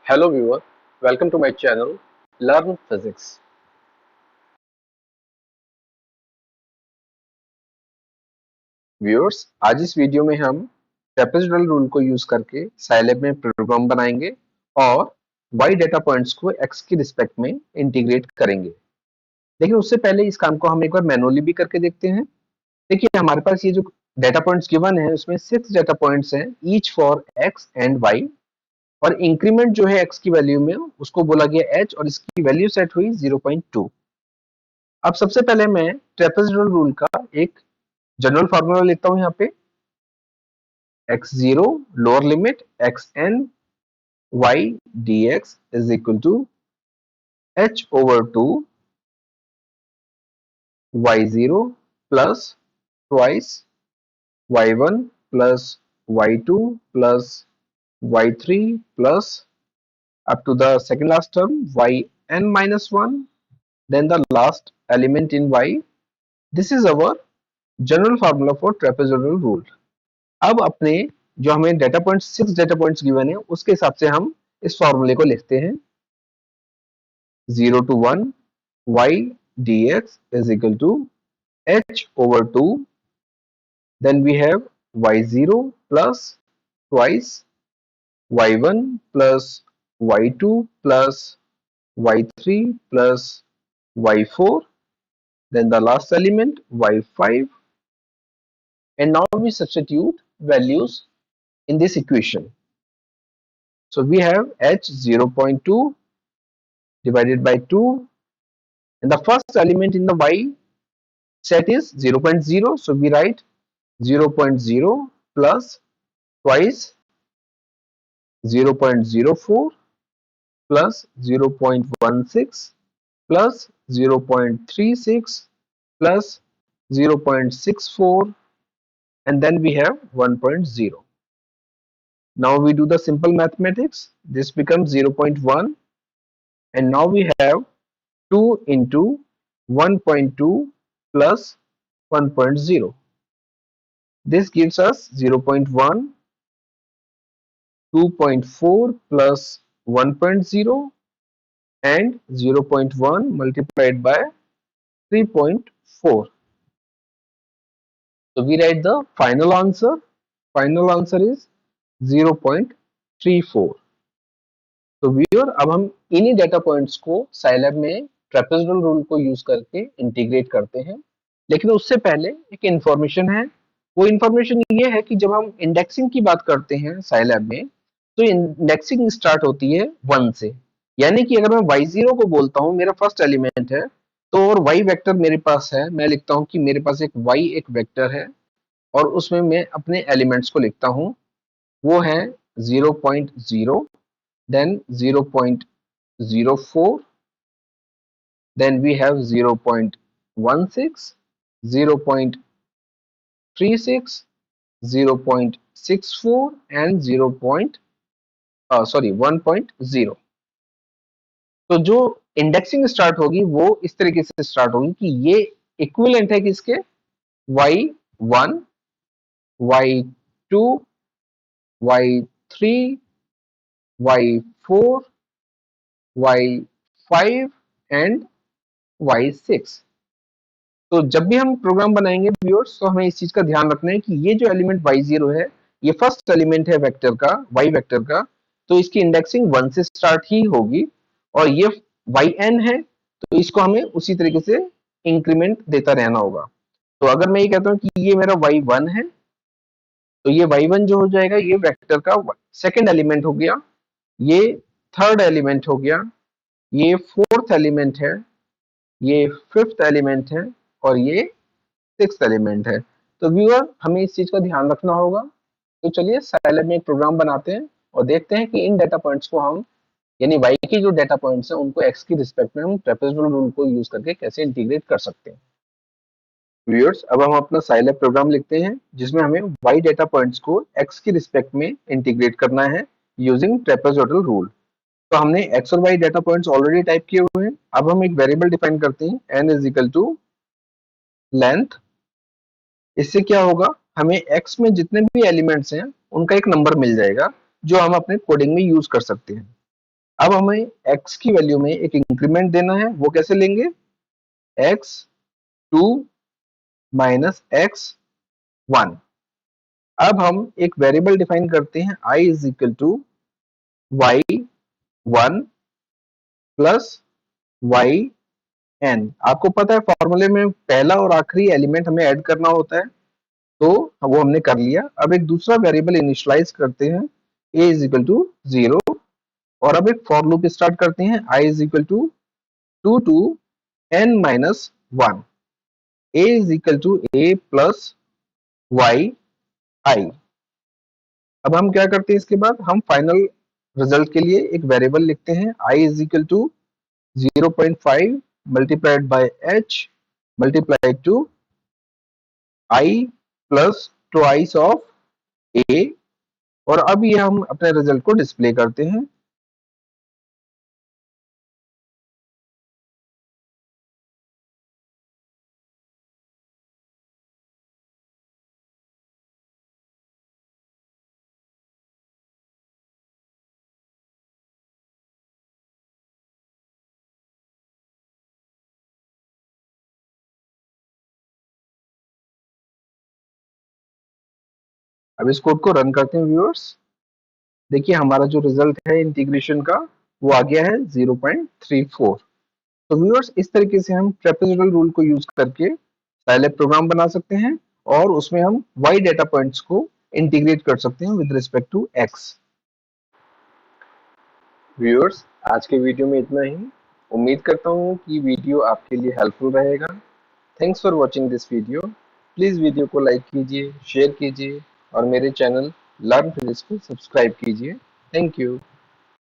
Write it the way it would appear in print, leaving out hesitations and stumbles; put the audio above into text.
Hello viewer, welcome to my channel Learn Physics. Viewers, आज इस video में हम ट्रेपेजोइडल रूल को यूज करके साइलैब में प्रोग्राम बनाएंगे और y डेटा पॉइंट्स को x की रिस्पेक्ट में इंटीग्रेट करेंगे। लेकिन उससे पहले इस काम को हम एक बार मैनुअली भी करके देखते हैं। देखिए, हमारे पास ये जो डेटा पॉइंट्स गिवन है उसमें 6 डेटा पॉइंट्स हैं, each for x and y, और इंक्रीमेंट जो है x की वैल्यू में उसको बोला गया h और इसकी वैल्यू सेट हुई 0.2। अब सबसे पहले मैं ट्रेपेजोइडल रूल का एक जनरल फार्मूला लेता हूं। यहाँ पे x0 lower limit xn y dx is equal to h over 2 y0 plus twice y1 plus y2 plus y3 plus up to the second last term yn minus 1, then the last element in y. This is our general formula for trapezoidal rule. अब अपने जो हमें data points 6 data points given है उसके हिसाब से हम इस फॉर्मूले को लिखते हैं। 0 to 1 y dx is equal to h over 2, then we have y0 plus twice y1 plus y2 plus y3 plus y4, then the last element y5, and now we substitute values in this equation. So we have h 0.2 divided by 2, and the first element in the y set is 0.0, so we write 0.0 plus twice 0.04 plus 0.16 plus 0.36 plus 0.64, and then we have 1.0. Now we do the simple mathematics. This becomes 0.1, and now we have 2 into 1.2 plus 1.0. This gives us 0.1, 2.4 plus 1.0, and 0.1 multiplied by 3.4. So we write the final answer. Final answer is 0.34. तो viewer, अब हम इन्हीं data points को Scilab में trapezoidal rule को use करके integrate करते हैं। लेकिन उससे पहले एक इंफॉर्मेशन है। वो इंफॉर्मेशन ये है कि जब हम इंडेक्सिंग की बात करते हैं साइलैब में, तो इंडेक्सिंग स्टार्ट होती है 1 से। यानी कि अगर मैं y0 को बोलता हूँ, मेरा फर्स्ट एलिमेंट है, तो और y वेक्टर मेरे पास है, मैं लिखता हूँ कि मेरे पास एक y एक वेक्टर है और उसमें मैं अपने एलिमेंट्स को लिखता हूँ। वो है 0.0, then 0.04, then we have 0.16, 0.36, 0.64 and 1.0. तो जो इंडेक्सिंग स्टार्ट होगी वो इस तरीके से स्टार्ट होगी कि ये इक्विवेलेंट है किसके, y1, y2, y3, y4, y5 and y6। तो जब भी हम प्रोग्राम बनाएंगे व्यूअर्स, तो हमें इस चीज का ध्यान रखना है कि ये जो एलिमेंट y0 है, ये फर्स्ट एलिमेंट है वेक्टर का, y वेक्टर का, तो इसकी इंडेक्सिंग 1 से स्टार्ट ही होगी। और ये yn है, तो इसको हमें उसी तरीके से इंक्रीमेंट देता रहना होगा। तो अगर मैं ये कहता हूँ कि ये मेरा y1 है, तो ये y1 जो हो जाएगा, ये वेक्टर का सेकेंड एलिमेंट हो गया, ये थर्ड एलिमेंट हो गया, ये फोर्थ एलिमेंट है, ये फिफ्थ एलिमेंट है और ये सिक्स्थ एलिमेंट है। तो व्यूअर, हमें इस चीज का ध्यान रखना होगा। तो चलिए साइलैब में एक प्रोग्राम बनाते हैं और देखते हैं कि इन डेटा पॉइंट्स को हम, यानी y की जो डेटा पॉइंट्स हैं, उनको x की रिस्पेक्ट में हम ट्रेपेजोइडल रूल को यूज करके कैसे इंटीग्रेट कर सकते हैं। व्यूअर्स, अब हम अपना साइलैब प्रोग्राम लिखते हैं जिसमें हमें y डेटा पॉइंट्स को x की रिस्पेक्ट में इंटीग्रेट करना है यूजिंग ट्रेपेजोइडल रूल। तो हमने x और y data points already type किए हुए हैं। अब हम एक वेरिएबल डिफाइन करते हैं, n is equal to length. इससे क्या होगा, हमें x में जितने भी एलिमेंट्स हैं उनका एक नंबर मिल जाएगा जो हम अपने कोडिंग में यूज कर सकते हैं। अब हमें x की वैल्यू में एक इंक्रीमेंट देना है, वो कैसे लेंगे? x2 minus x1। अब हम एक वेरिएबल डिफाइन करते हैं I is equal to y1 plus yn। आपको पता है फॉर्मूले में पहला और आखिरी एलिमेंट हमें ऐड करना होता है, तो वो हमने कर लिया। अब एक दूसरा वेरिएबल इनिशियलाइज करते हैं a इज इक्वल टू 0, और अब एक फॉर लूप स्टार्ट करते हैं I is equal to 2 to n minus 1, a is equal to a plus y I। अब हम क्या करते हैं, इसके बाद हम फाइनल रिजल्ट के लिए एक वेरिएबल लिखते हैं I is equal to 0.5 multiplied by h multiplied to I plus twice of a, और अब ये हम अपने रिजल्ट को डिस्प्ले करते हैं। अब इस कोड को रन करते हैं व्यूअर्स। देखिए हमारा जो रिजल्ट है इंटीग्रेशन का वो आ गया है 0.34। तो व्यूअर्स इस तरीके से हम ट्रेपेजोइडल रूल को यूज करके साइलैब प्रोग्राम बना सकते हैं, और उसमें हम y डेटा पॉइंट्स को इंटीग्रेट कर सकते हैं with respect to x। Viewers आज के वीडियो में इतना ही। उम्मीद करता हूँ कि वीडियो आपके लिए हेल्पफुल रहेगा। Thanks for watching this video. Please video को लाइक कीजिए, शेयर कीजिए, और मेरे चैनल लर्न फिजिक्स को सब्सक्राइब कीजिए। Thank you.